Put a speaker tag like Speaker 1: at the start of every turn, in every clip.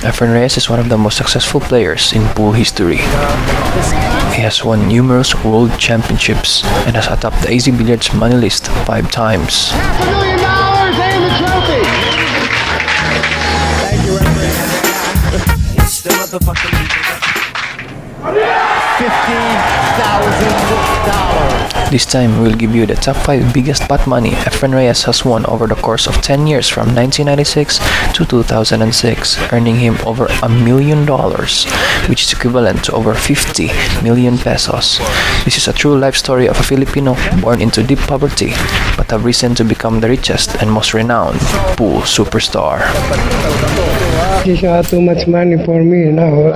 Speaker 1: Efren Reyes is one of the most successful players in pool history. He has won numerous world championships and has atop the AZ Billiards money list 5 times.
Speaker 2: $500,000 and the trophy!
Speaker 3: Thank you, Efren. It's the motherfucking $50,000.
Speaker 1: This time, we'll give you the top 5 biggest pot money Efren Reyes has won over the course of 10 years from 1996 to 2006, earning him over $1 million, which is equivalent to over 50 million pesos. This is a true life story of a Filipino born into deep poverty, but have risen to become the richest and most renowned pool superstar.
Speaker 4: He's got too much money for me now.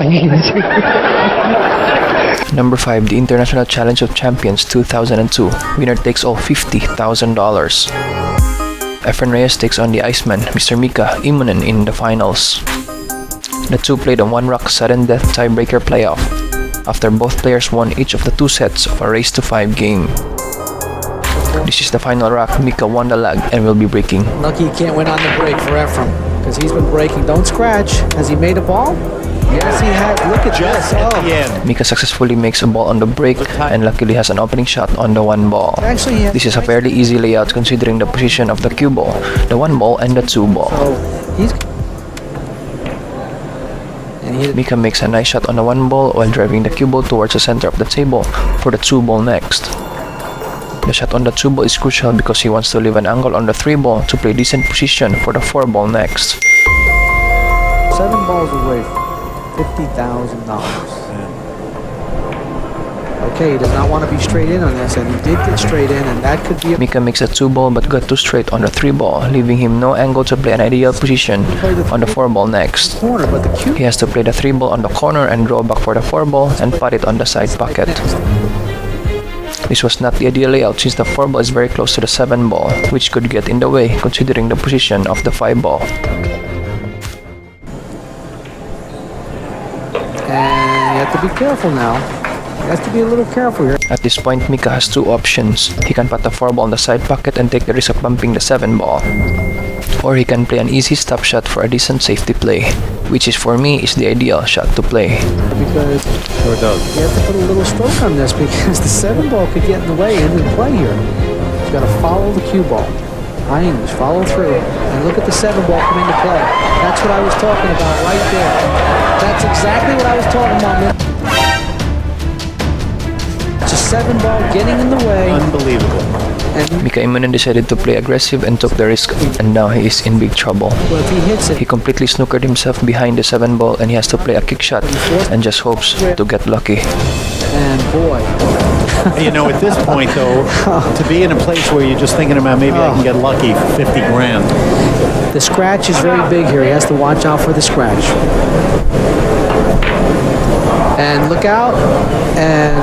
Speaker 1: Number 5, the International Challenge of Champions 2002. Winner takes all $50,000. Efren Reyes takes on the Iceman, Mr. Mika Immonen, in the finals. The two played a one-rock sudden death tiebreaker playoff after both players won each of the 2 sets of a race-to-5 game. This is the final rack. Mika won the lag and will be breaking.
Speaker 5: Lucky he can't win on the break for Efren, because he's been breaking. Don't scratch. Has he made a ball? Yes, he has. Look at
Speaker 3: Just
Speaker 5: this.
Speaker 3: at the end.
Speaker 1: Mika successfully makes a ball on the break and luckily has an opening shot on the 1 ball.
Speaker 5: Actually, he has
Speaker 1: This is a fairly easy layout considering the position of the cue ball, the 1 ball and the 2 ball.
Speaker 5: So he's. And he
Speaker 1: Mika makes a nice shot on the 1 ball while driving the cue ball towards the center of the table for the 2 ball next. The shot on the 2 ball is crucial because he wants to leave an angle on the 3 ball to play decent position for the 4 ball next.
Speaker 5: 7 balls away. $50,000. Okay, he does not want to be straight in on this, and he did get straight in, and that could be a
Speaker 1: Mika makes a 2 ball but got too straight on the 3 ball, leaving him no angle to play an ideal position on the 4 ball next.
Speaker 5: corner, but the cue
Speaker 1: He has to play the 3 ball on the corner and draw back for the 4 ball and pot it on the side pocket. This was not the ideal layout since the 4 ball is very close to the 7 ball, which could get in the way considering the position of the 5 ball.
Speaker 5: And you have to be careful now. You have to be a little careful here.
Speaker 1: At this point, Mika has 2 options. He can pot the 4 ball on the side pocket and take the risk of bumping the 7 ball. Or he can play an easy stop shot for a decent safety play, which is for me is the ideal shot to play.
Speaker 5: Because
Speaker 3: Sure does.
Speaker 5: you have to put a little stroke on this, because the 7 ball could get in the way into the play here. You've got to follow the cue ball. High English, follow through, and look at the 7 ball come into play. That's what I was talking about right there. That's exactly what I was talking about, man. It's a 7 ball getting in the way,
Speaker 3: Unbelievable.
Speaker 5: and
Speaker 1: Mika Immonen decided to play aggressive and took the risk, and now he is in big trouble.
Speaker 5: well, if he hits it,
Speaker 1: He completely snookered himself behind the 7 ball and he has to play a kick shot and just hopes to get lucky.
Speaker 5: and boy,
Speaker 3: You know, at this point, though, to be in a place where you're just thinking about maybe I can get lucky for 50 grand.
Speaker 5: the scratch is very big here. He has to watch out for the scratch. And look out, and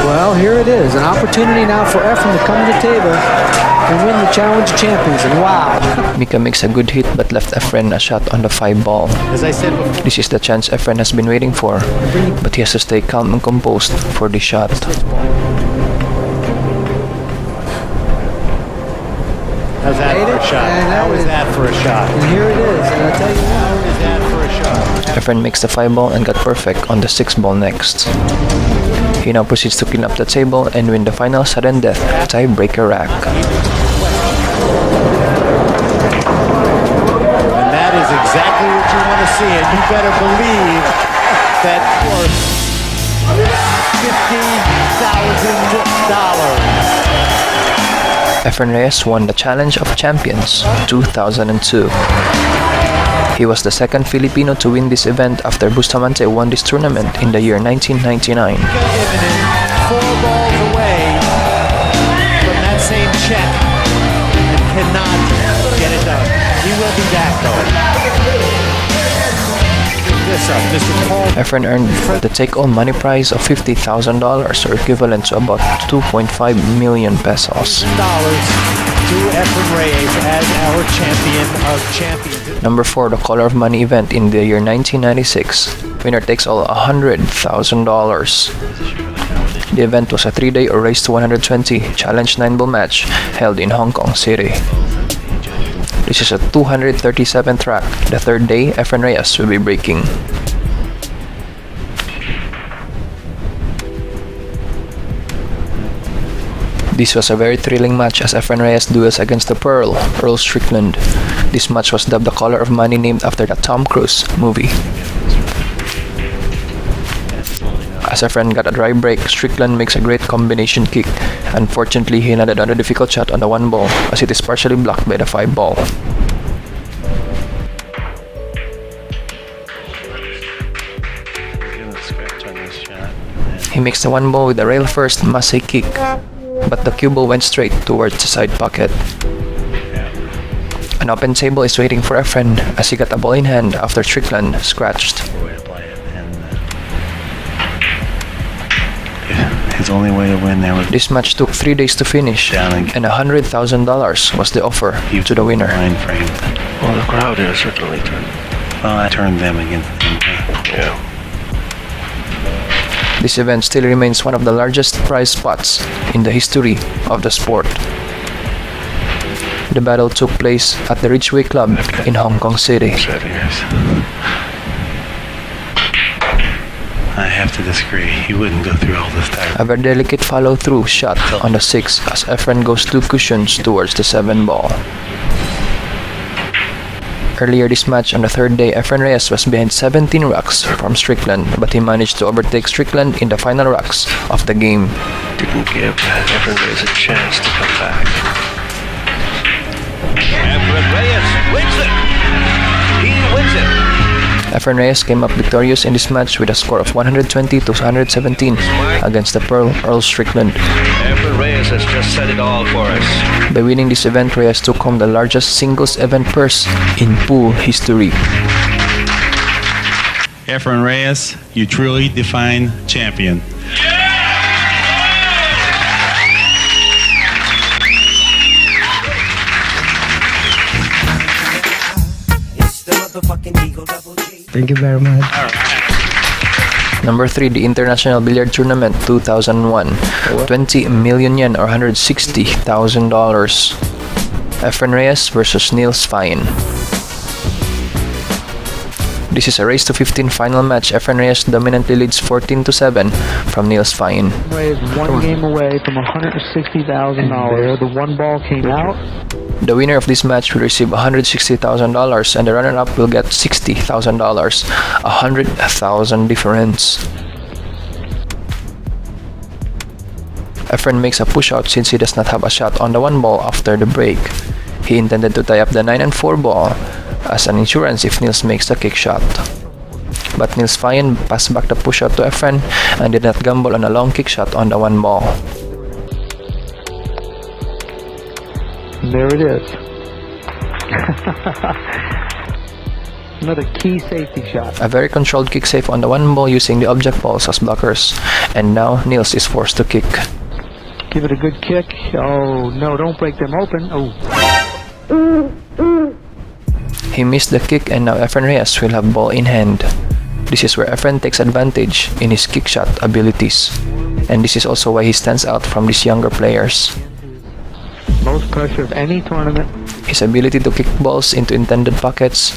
Speaker 5: well, here it is. An opportunity now for Efren to come to the table and win the Challenge of Champions, and wow.
Speaker 1: Mika makes a good hit but left Efren a shot on the 5 ball.
Speaker 3: As I said before,
Speaker 1: This is the chance Efren has been waiting for, but he has to stay calm and composed for the shot.
Speaker 3: how's that for a shot?
Speaker 5: And that
Speaker 3: How is
Speaker 5: is-
Speaker 3: that for a shot?
Speaker 5: And here it is, and I tell you
Speaker 3: How
Speaker 5: what,
Speaker 3: is that for a shot?
Speaker 1: Efren makes the 5 ball and got perfect on the 6 ball next. He now proceeds to clean up the table and win the final sudden death tiebreaker rack.
Speaker 3: And that is exactly what you want to see, and you better believe that for $50,000.
Speaker 1: Efren Reyes won the Challenge of Champions 2002. He was the second Filipino to win this event after Bustamante won this tournament in the year 1999.
Speaker 3: Immonen, 4 balls away from that same check and cannot get it done. He will be back, though. This up, Mr. Paul.
Speaker 1: Efren earned the take-home money prize of $50,000 or equivalent to about 2.5 million pesos.
Speaker 3: To Efren Reyes as our champion of champions.
Speaker 1: Number 4, the Color of Money event in the year 1996. Winner takes all $100,000. The event was a 3-day or race to 120 challenge 9-ball match held in Hong Kong City. This is a 237th rack. The third day, Efren Reyes will be breaking. This was a very thrilling match as Efren Reyes duels against the Pearl, Earl Strickland. This match was dubbed the Color of Money, named after the Tom Cruise movie. As Efren got a dry break, Strickland makes a great combination kick. Unfortunately, he landed on a difficult shot on the 1 ball as it is partially blocked by the 5 ball. He makes the 1 ball with the rail first Massey kick, but the cue ball went straight towards the side pocket. An open table is waiting for Efren as he got a ball in hand after Strickland scratched.
Speaker 6: His only way to win there was
Speaker 1: This match took 3 days to finish, and $100,000 was the offer to the winner.
Speaker 6: mind frame.
Speaker 7: Well, the crowd here certainly turned.
Speaker 6: Well, I turned them against him.
Speaker 7: Yeah.
Speaker 1: This event still remains one of the largest prize spots in the history of the sport. The battle took place at the Ridgeway Club in Hong Kong City.
Speaker 6: I have to disagree. He wouldn't go through all this time.
Speaker 1: A very delicate follow-through shot on the 6 as Efren goes 2 cushions towards the 7 ball. Earlier this match on the third day, Efren Reyes was behind 17 racks from Strickland, but he managed to overtake Strickland in the final racks of the game.
Speaker 7: Didn't give Efren Reyes a chance to come back.
Speaker 8: Efren Reyes wins it. He wins it.
Speaker 1: Efren Reyes came up victorious in this match with a score of 120 to 117 against the Pearl Earl Strickland.
Speaker 8: Efren Reyes has just said it all for us.
Speaker 1: By winning this event, Reyes took home the largest singles event purse in pool history.
Speaker 9: Efren Reyes, you truly define champion.
Speaker 4: Thank you very much.
Speaker 1: Number 3, the International Billiard Tournament 2001. 20 million yen or $160,000. Efren Reyes versus Niels Fine. This is a race to 15 final match. Efren Reyes dominantly leads 14-7 from Niels Fine.
Speaker 5: Reyes 1 game away from $160,000. The 1 ball came out.
Speaker 1: The winner of this match will receive $160,000 and the runner-up will get $60,000, $100,000 difference. Efren makes a push-out since he does not have a shot on the 1 ball after the break. He intended to tie up the 9 and 4 ball as an insurance if Niels makes the kick shot. But Niels Fine passed back the push-out to Efren and did not gamble on a long kick shot on the 1 ball.
Speaker 5: There it is. Another key safety shot.
Speaker 1: A very controlled kick save on the 1 ball using the object balls as blockers. And now Niels is forced to kick.
Speaker 5: Give it a good kick. Oh, no, don't break them open. Oh.
Speaker 1: He missed the kick and now Efren Reyes will have ball in hand. This is where Efren takes advantage in his kick shot abilities. And this is also why he stands out from these younger players.
Speaker 5: Most pressure of any tournament.
Speaker 1: His ability to kick balls into intended pockets,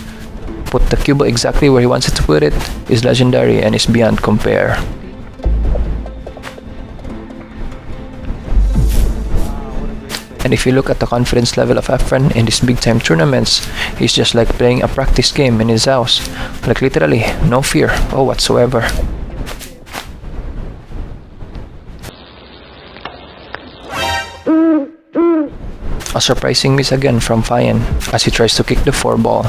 Speaker 1: put the cue ball exactly where he wants it to put it, is legendary and is beyond compare. And if you look at the confidence level of Efren in these big time tournaments, he's just like playing a practice game in his house. Like literally, no fear whatsoever. A surprising miss again from Fine as he tries to kick the 4 ball.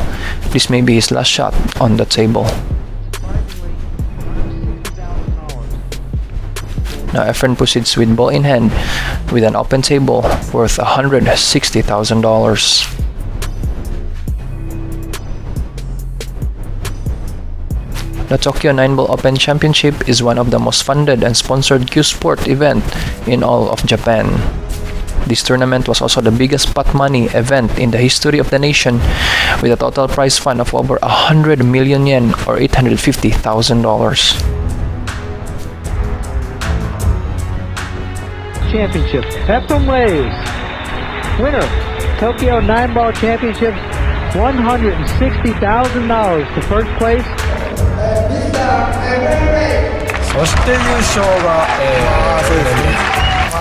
Speaker 1: This may be his last shot on the table. Now Efren proceeds with ball in hand with an open table worth $160,000. The Tokyo 9-Ball Open Championship is one of the most funded and sponsored Q Sport event in all of Japan. This tournament was also the biggest pot money event in the history of the nation, with a total prize fund of over 100 million yen or $850,000.
Speaker 5: Championship. Efren Reyes Winner, Tokyo 9-ball championships, $160,000 to first place.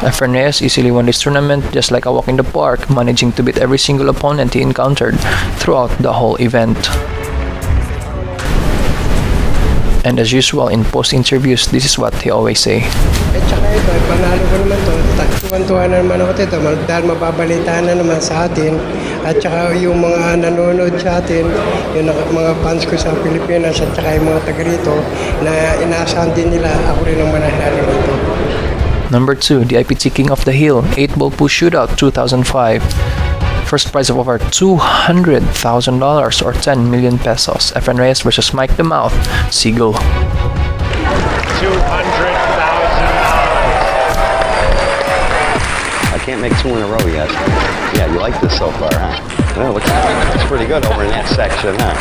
Speaker 1: Efren Reyes easily won this tournament just like a walk in the park, managing to beat every single opponent he encountered throughout the whole event. And as usual in post-interviews, this is what he always say.
Speaker 4: At saka ito, panalo ko naman to. Tuwan-tuwa na naman ako dito dahil mababalitaan na naman sa atin. At saka yung mga nanonood sa atin, yung mga fans ko sa Pilipinas at saka yung mga taga rito na inaasahan din nila ako rin ang mananalo nito.
Speaker 1: Number 2, the IPT King of the Hill, 8-ball push shootout 2005. First prize of over $200,000 or 10 million pesos. Efren Reyes versus Mike the Mouth Siegel.
Speaker 8: $200,000.
Speaker 10: I can't make two in a row yet. Yeah, you like this so far, huh? Well, looks pretty good over in that section, huh?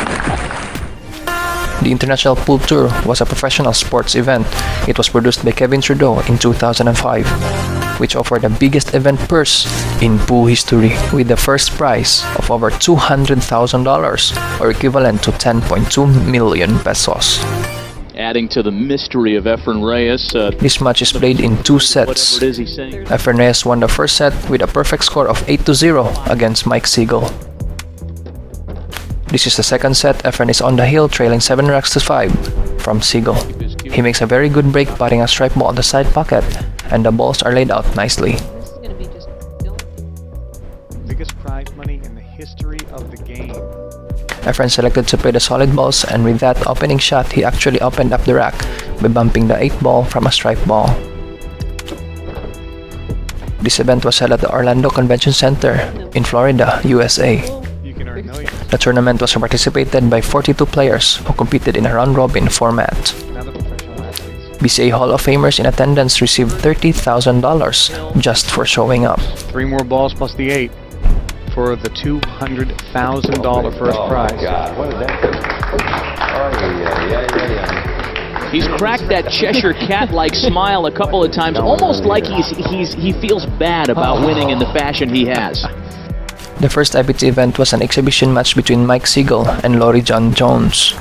Speaker 1: The International Pool Tour was a professional sports event. It was produced by Kevin Trudeau in 2005, which offered the biggest event purse in pool history with the first prize of over $200,000 or equivalent to 10.2 million pesos.
Speaker 11: Adding to the mystery of Efren Reyes.
Speaker 1: This match is played in 2 sets.
Speaker 11: What is he saying?
Speaker 1: Efren Reyes won the first set with a perfect score of 8-0 against Mike Siegel. This is the second set. Efren is on the hill, trailing 7 racks to 5 from Siegel. He makes a very good break, putting a strike ball on the side pocket, and the balls are laid out nicely.
Speaker 3: Biggest prize money in the history of the game.
Speaker 1: Efren selected to play the solid balls, and with that opening shot, he actually opened up the rack by bumping the 8th ball from a strike ball. This event was held at the Orlando Convention Center in Florida, USA. The tournament was participated by 42 players who competed in a round-robin format. BCA Hall of Famers in attendance received $30,000 just for showing up.
Speaker 3: 3 more balls plus the 8 for the $200,000 first prize.
Speaker 11: He's cracked that Cheshire Cat-like smile a couple of times, almost like he feels bad about winning in the fashion he has.
Speaker 1: The first IPT event was an exhibition match between Mike Siegel and Laurie John Jones.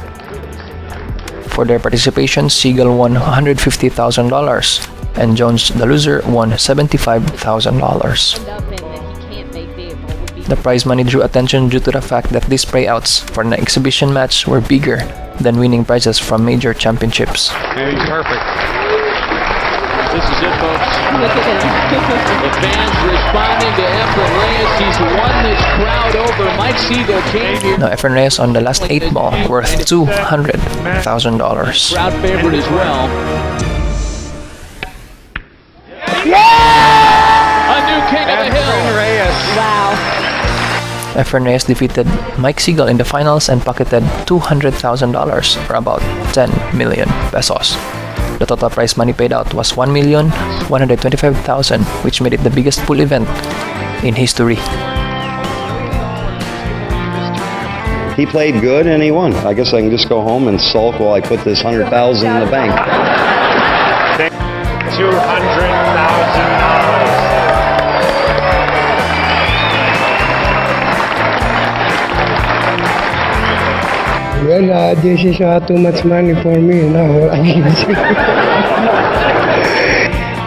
Speaker 1: For their participation, Siegel won $150,000 and Jones, the loser, won $75,000. The prize money drew attention due to the fact that these payouts for an exhibition match were bigger than winning prizes from major championships.
Speaker 3: He's perfect.
Speaker 11: This is it, folks. The fans responding to Efren Reyes. He's won this crowd over. Mike Siegel came here.
Speaker 1: Now Efren Reyes on the last 8 ball, worth $200,000.
Speaker 11: Crowd favorite as well. A new king of the hill.
Speaker 2: Wow.
Speaker 1: Efren Reyes defeated Mike Siegel in the finals and pocketed $200,000 or about 10 million pesos. The total prize money paid out was $1,125,000, which made it the biggest pool event in history.
Speaker 10: He played good and he won. I guess I can just go home and sulk while I put this $100,000 in the bank.
Speaker 8: $200,000.
Speaker 4: Well, this is too much money for me now.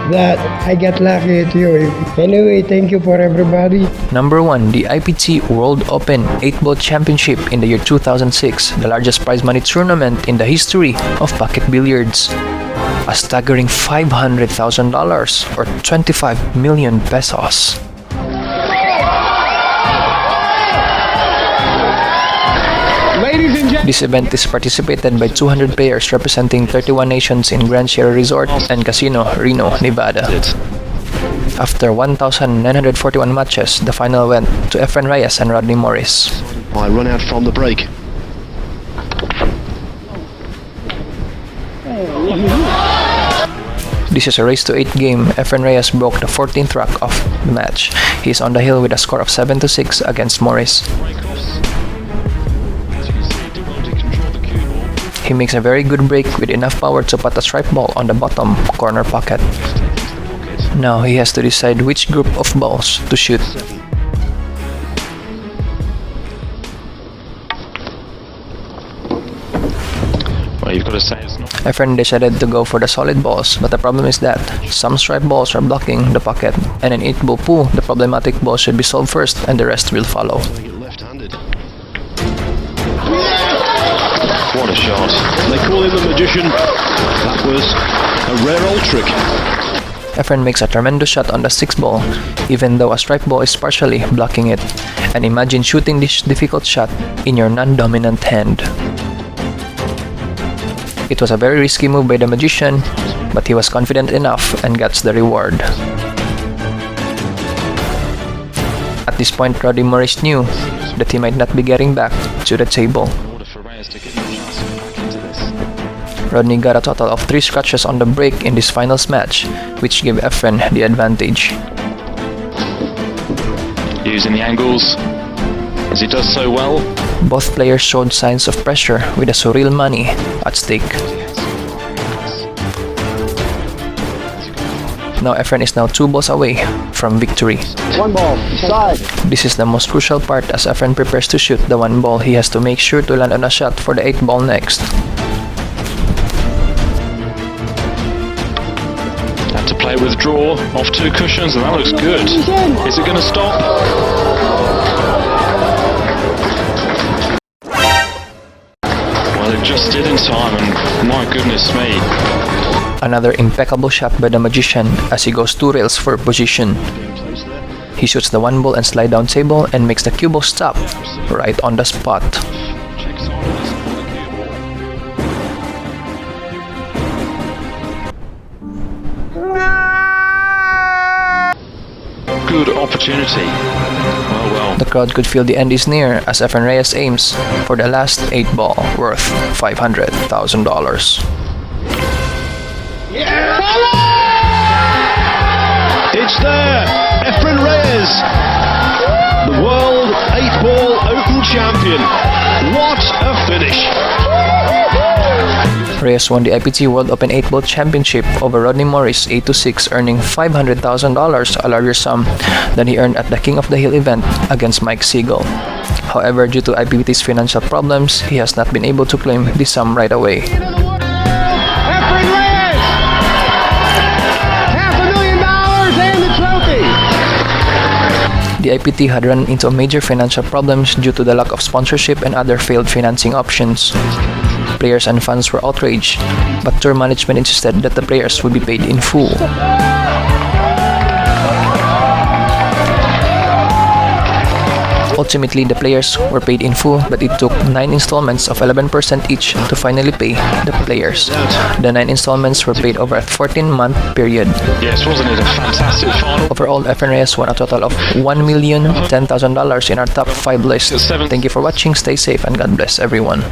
Speaker 4: That I get lucky at you. Anyway, thank you for everybody.
Speaker 1: Number 1, the IPT World Open 8-ball championship in the year 2006, the largest prize money tournament in the history of pocket billiards. A staggering $500,000 or 25 million pesos. This event is participated by 200 players representing 31 nations in Grand Sierra Resort and Casino, Reno, Nevada. After 1,941 matches, the final went to Efren Reyes and Rodney Morris.
Speaker 7: I run out from the break.
Speaker 1: This is a race to 8 game. Efren Reyes broke the 14th rack of the match. He is on the hill with a score of 7-6 against Morris. He makes a very good break with enough power to put a strike ball on the bottom corner pocket. Now he has to decide which group of balls to shoot.
Speaker 7: Well, you've got to say it's not.
Speaker 1: Efren decided to go for the solid balls, but the problem is that some stripe balls are blocking the pocket, and in 8-ball pool, the problematic ball should be solved first and the rest will follow.
Speaker 7: Left-handed. What a shot. They call him the magician. That was a rare old trick.
Speaker 1: Efren makes a tremendous shot on the 6-ball, even though a stripe ball is partially blocking it. And imagine shooting this difficult shot in your non-dominant hand. It was a very risky move by the magician, but he was confident enough and gets the reward. At this point, Rodney Morris knew that he might not be getting back to the table. Rodney got a total of 3 scratches on the break in this finals match, which gave Efren the advantage.
Speaker 7: Using the angles, as he does so well.
Speaker 1: Both players showed signs of pressure with the surreal money at stake. Now Efren is now 2 balls away from victory.
Speaker 2: 1 ball, side.
Speaker 1: This is the most crucial part as Efren prepares to shoot the 1 ball. He has to make sure to land on a shot for the 8 ball next.
Speaker 7: Had to play with draw off 2 cushions, and that looks good. Is it going to stop? Well, it just did in time, and my goodness me.
Speaker 1: Another impeccable shot by the magician as he goes 2 rails for position. He shoots the 1 ball and slide down table and makes the cue ball stop right on the spot.
Speaker 7: Good opportunity. Well.
Speaker 1: The crowd could feel the end is near as Efren Reyes aims for the last 8 ball worth $500,000.
Speaker 8: It's there, Efren Reyes, the World 8-Ball Open Champion. What a finish!
Speaker 1: Reyes won the IPT World Open 8-Ball Championship over Rodney Morris 8-6, earning $500,000, a larger sum than he earned at the King of the Hill event against Mike Siegel. However, due to IPT's financial problems, he has not been able to claim this sum right away.
Speaker 2: Efren Reyes! $500,000 and the trophy!
Speaker 1: The IPT had run into major financial problems due to the lack of sponsorship and other failed financing options. Players and fans were outraged, but tour management insisted that the players would be paid in full. Ultimately, the players were paid in full, but it took 9 installments of 11% each to finally pay the players. The 9 installments were paid over a 14-month period.
Speaker 7: Yes, wasn't it a fantastic final?
Speaker 1: Overall, Efren Reyes won a total of $1,010,000 in our top 5 list. Thank you for watching, stay safe, and God bless everyone.